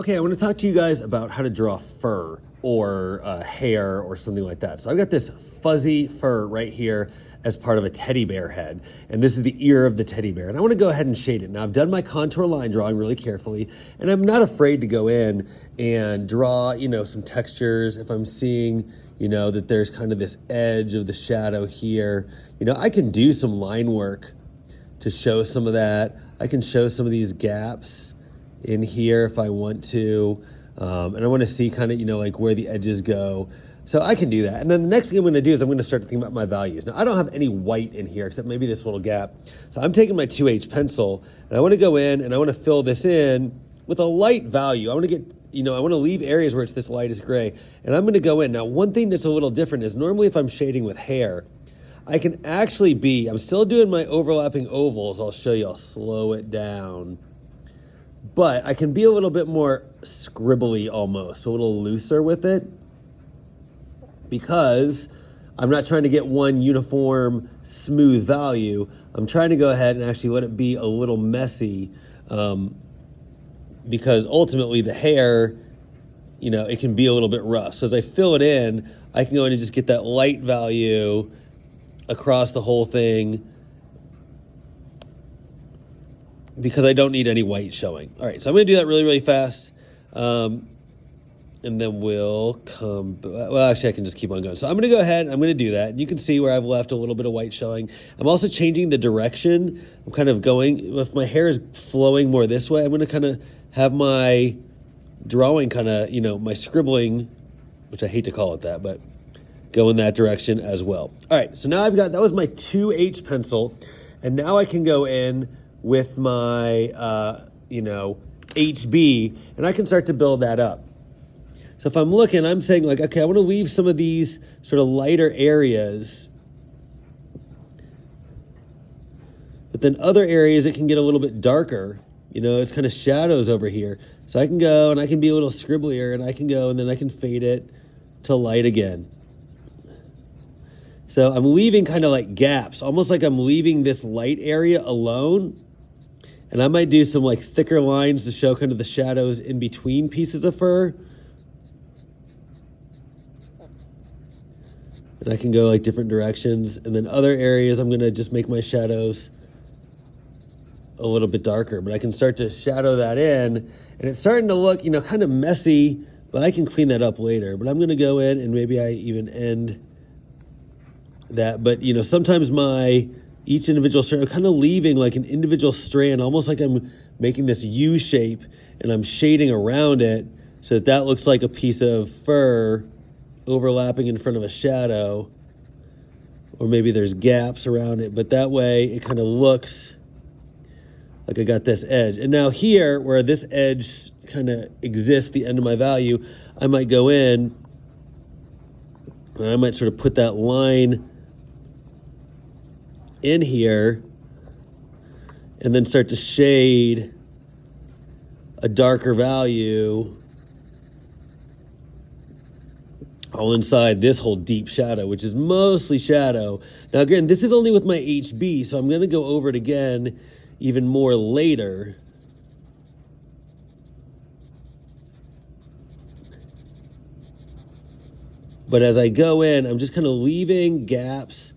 Okay, I want to talk to you guys about how to draw fur or hair or something like that. So I've got this fuzzy fur right here as part of a teddy bear head, and this is the ear of the teddy bear. And I want to go ahead and shade it. Now I've done my contour line drawing really carefully, and I'm not afraid to go in and draw, some textures. If I'm seeing, that there's kind of this edge of the shadow here, I can do some line work to show some of that. I can show some of these gaps in here if I want to. And I want to see kind of, like where the edges go. So I can do that. And then the next thing I'm going to do is I'm going to start to think about my values. Now, I don't have any white in here except maybe this little gap. So I'm taking my 2H pencil and I want to go in and I want to fill this in with a light value. I want to get, I want to leave areas where it's this lightest gray. And I'm going to go in. Now, one thing that's a little different is normally if I'm shading with hair, I can actually I'm still doing my overlapping ovals. I'll show you, I'll slow it down. But I can be a little bit more scribbly almost, a little looser with it, because I'm not trying to get one uniform, smooth value. I'm trying to go ahead and actually let it be a little messy, because ultimately the hair, it can be a little bit rough. So as I fill it in, I can go in and just get that light value across the whole thing, because I don't need any white showing. All right, so I'm going to do that really, really fast. And then we'll come, well, actually I can just keep on going. So I'm going to go ahead and I'm going to do that. And you can see where I've left a little bit of white showing. I'm also changing the direction. I'm kind of going, if my hair is flowing more this way, I'm going to kind of have my drawing kind of, my scribbling, which I hate to call it that, but go in that direction as well. All right, so now that was my 2H pencil. And now I can go in with my, HB, and I can start to build that up. So if I'm looking, I'm saying like, okay, I want to leave some of these sort of lighter areas, but then other areas it can get a little bit darker. It's kind of shadows over here. So I can go and I can be a little scribblier, and I can go and then I can fade it to light again. So I'm leaving kind of like gaps, almost like I'm leaving this light area alone. And I might do some like thicker lines to show kind of the shadows in between pieces of fur. And I can go like different directions. And then other areas, I'm going to just make my shadows a little bit darker. But I can start to shadow that in. And it's starting to look, kind of messy, but I can clean that up later. But I'm going to go in and maybe I even end that. But, sometimes each individual strand, I'm kind of leaving like an individual strand, almost like I'm making this U shape and I'm shading around it so that looks like a piece of fur overlapping in front of a shadow, or maybe there's gaps around it, but that way it kind of looks like I got this edge. And now here, where this edge kind of exists, the end of my value, I might go in and I might sort of put that line in here and then start to shade a darker value all inside this whole deep shadow, which is mostly shadow. Now again, this is only with my HB, so I'm going to go over it again even more later. But as I go in, I'm just kind of leaving gaps.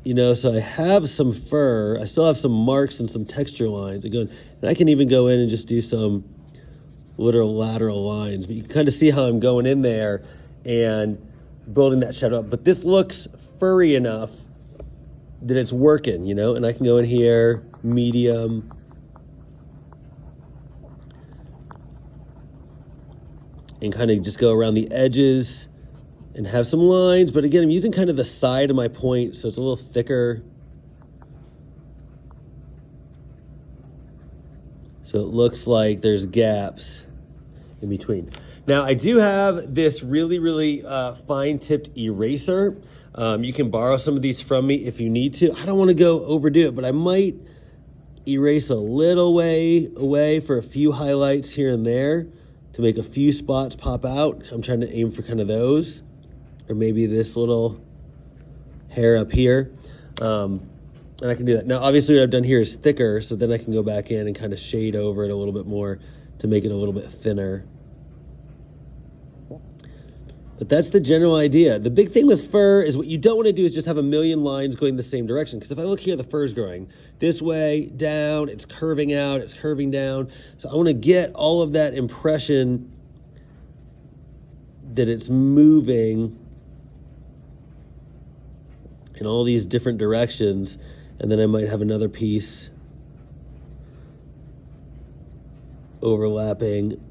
So I have some fur. I still have some marks and some texture lines. And I can even go in and just do some literal lateral lines. But you can kind of see how I'm going in there and building that shadow up. But this looks furry enough that it's working, and I can go in here, medium. And kind of just go around the edges and have some lines, but again, I'm using kind of the side of my point, so it's a little thicker. So it looks like there's gaps in between. Now, I do have this really, really fine-tipped eraser. You can borrow some of these from me if you need to. I don't want to go overdo it, but I might erase a little way away for a few highlights here and there to make a few spots pop out. I'm trying to aim for kind of those. Or maybe this little hair up here. And I can do that. Now, obviously what I've done here is thicker, so then I can go back in and kind of shade over it a little bit more to make it a little bit thinner. But that's the general idea. The big thing with fur is what you don't want to do is just have a million lines going the same direction. Because if I look here, the fur is growing this way, down, it's curving out, it's curving down. So I want to get all of that impression that it's moving in all these different directions. And then I might have another piece overlapping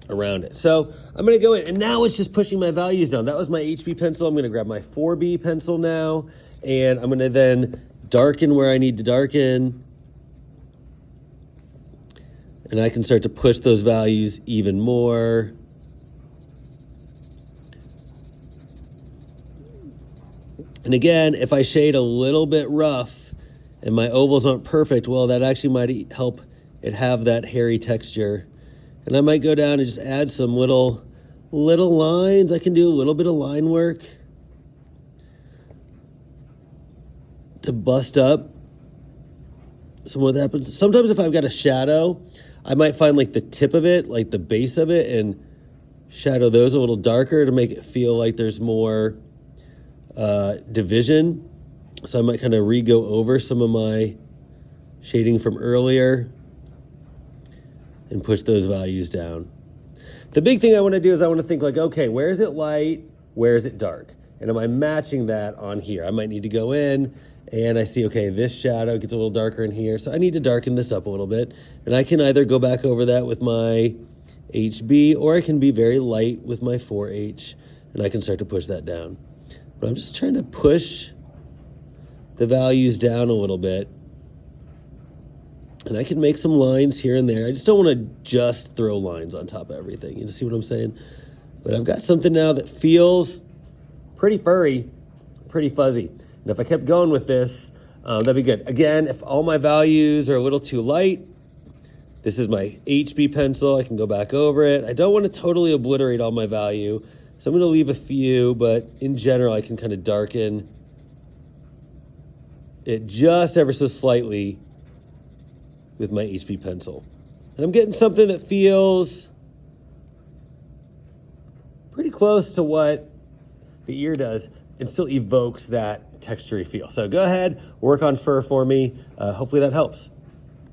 around it. So I'm going to go in, and now it's just pushing my values down. That was my HB pencil. I'm going to grab my 4B pencil now, and I'm going to then darken where I need to darken. And I can start to push those values even more. And again, if I shade a little bit rough and my ovals aren't perfect, well, that actually might help it have that hairy texture. And I might go down and just add some little lines. I can do a little bit of line work to bust up some of what happens. Sometimes if I've got a shadow, I might find like the tip of it, like the base of it, and shadow those a little darker to make it feel like there's more division. So I might kind of re-go over some of my shading from earlier and push those values down. The big thing I want to do is I want to think like, okay, where is it light? Where is it dark? And am I matching that on here? I might need to go in and I see, okay, this shadow gets a little darker in here. So I need to darken this up a little bit. And I can either go back over that with my HB, or I can be very light with my 4H, and I can start to push that down. But I'm just trying to push the values down a little bit. And I can make some lines here and there. I just don't want to just throw lines on top of everything. You see what I'm saying? But I've got something now that feels pretty furry, pretty fuzzy. And if I kept going with this, that'd be good. Again, if all my values are a little too light, this is my HB pencil. I can go back over it. I don't want to totally obliterate all my value, so I'm going to leave a few, but in general, I can kind of darken it just ever so slightly with my HB pencil. And I'm getting something that feels pretty close to what the ear does and still evokes that textury feel. So go ahead, work on fur for me. Hopefully that helps.